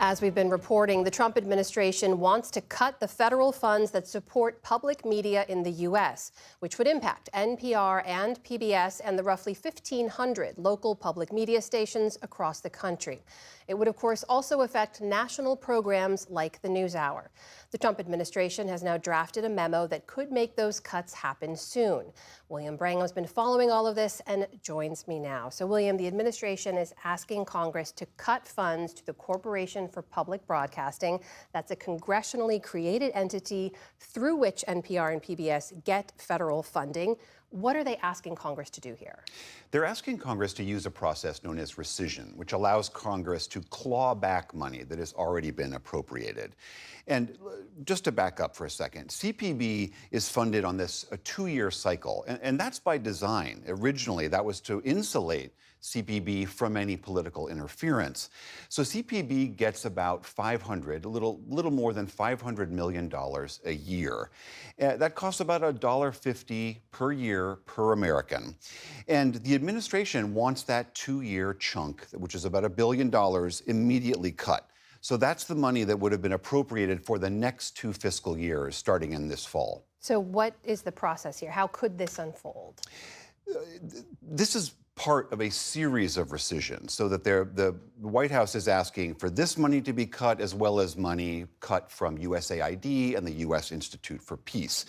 As we've been reporting, the Trump administration wants to cut the federal funds that support public media in the U.S., which would impact NPR and PBS and the roughly 1,500 local public media stations across the country. It would, of course, also affect national programs like the NewsHour. The Trump administration has now drafted a memo that could make those cuts happen soon. William Brangham has been following all of this and joins me now. So, William, the administration is asking Congress to cut funds to the Corporation for Public Broadcasting. That's a congressionally created entity through which NPR and PBS get federal funding. What are they asking Congress to do here? They're asking Congress to use a process known as rescission, which allows Congress to claw back money that has already been appropriated. And just to back up for a second, CPB is funded on this a 2-year cycle, and that's by design. Originally, that was to insulate CPB from any political interference. So CPB gets about a little more than $500 million a year. That costs about $1.50 per year per American. And the administration wants that 2-year chunk, which is about $1 billion, immediately cut. So that's the money that would have been appropriated for the next 2 fiscal years, starting in this fall. So what is the process here? How could this unfold? This is part of a series of rescissions, so that the White House is asking for this money to be cut, as well as money cut from USAID and the U.S. Institute for Peace.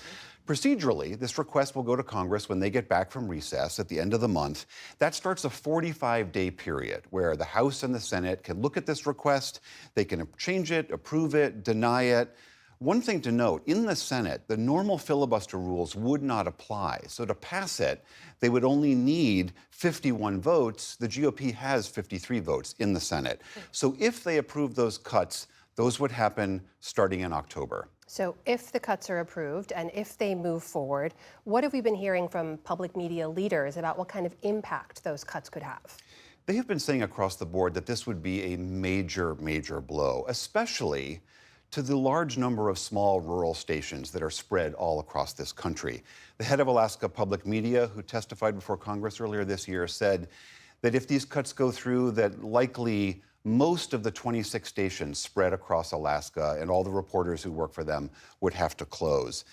Procedurally, this request will go to Congress when they get back from recess at the end of the month. That starts a 45-day period where the House and the Senate can look at this request. They can change it, approve it, deny it. One thing to note, in the Senate, the normal filibuster rules would not apply. So to pass it, they would only need 51 votes. The GOP has 53 votes in the Senate. So if they approve those cuts, those would happen starting in October. So if the cuts are approved and if they move forward, what have we been hearing from public media leaders about what kind of impact those cuts could have? They have been saying across the board that this would be a major, major blow, especially to the large number of small rural stations that are spread all across this country. The head of Alaska Public Media, who testified before Congress earlier this year, said that if these cuts go through, that likely most of the 26 stations spread across Alaska and all the reporters who work for them would have to close.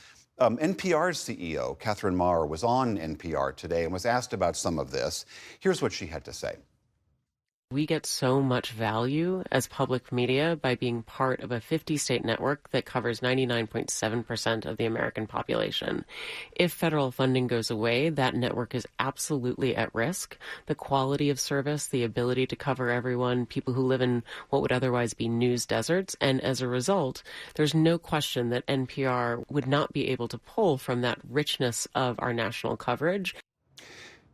NPR's CEO, Catherine Maher, was on NPR today and was asked about some of this. Here's what she had to say. We get so much value as public media by being part of a 50-state network that covers 99.7% of the American population. If federal funding goes away, that network is absolutely at risk. The quality of service, the ability to cover everyone, people who live in what would otherwise be news deserts, and as a result, there's no question that NPR would not be able to pull from that richness of our national coverage.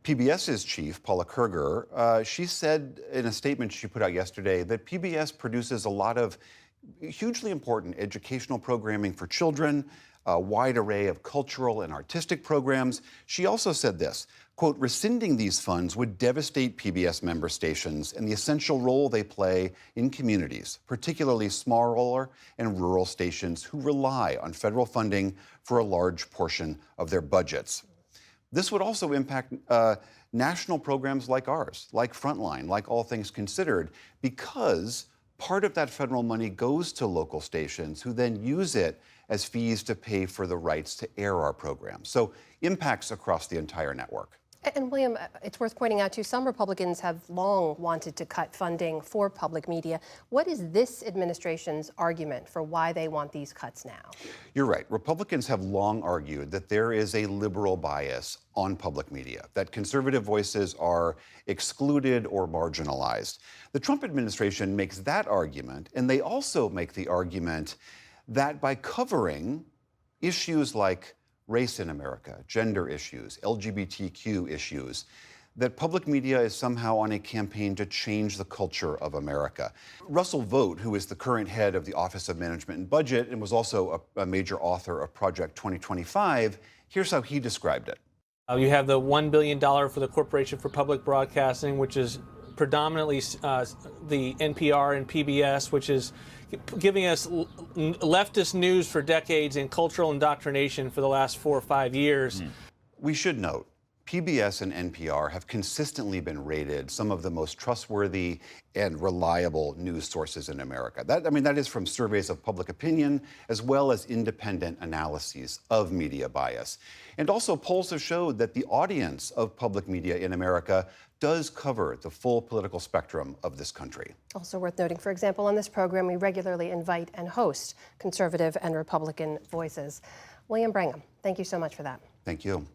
PBS's chief, Paula Kerger, she said in a statement she put out yesterday that PBS produces a lot of hugely important educational programming for children, a wide array of cultural and artistic programs. She also said this, quote, rescinding these funds would devastate PBS member stations and the essential role they play in communities, particularly smaller and rural stations who rely on federal funding for a large portion of their budgets. This would also impact national programs like ours, like Frontline, like All Things Considered, because part of that federal money goes to local stations who then use it as fees to pay for the rights to air our programs. So impacts across the entire network. And William, it's worth pointing out, too, some Republicans have long wanted to cut funding for public media. What is this administration's argument for why they want these cuts now? You're right. Republicans have long argued that there is a liberal bias on public media, that conservative voices are excluded or marginalized. The Trump administration makes that argument, and they also make the argument that by covering issues like race in America, gender issues, LGBTQ issues, that public media is somehow on a campaign to change the culture of America. Russell Vought, who is the current head of the Office of Management and Budget and was also a major author of Project 2025, here's how he described it. You have the $1 billion for the Corporation for Public Broadcasting, which is predominantly the NPR and PBS, which is giving us leftist news for decades and cultural indoctrination for the last 4 or 5 years. We should note PBS and NPR have consistently been rated some of the most trustworthy and reliable news sources in America. That is from surveys of public opinion as well as independent analyses of media bias. And also polls have showed that the audience of public media in America does cover the full political spectrum of this country. Also worth noting, for example, on this program, we regularly invite and host conservative and Republican voices. William Brangham, thank you so much for that. Thank you.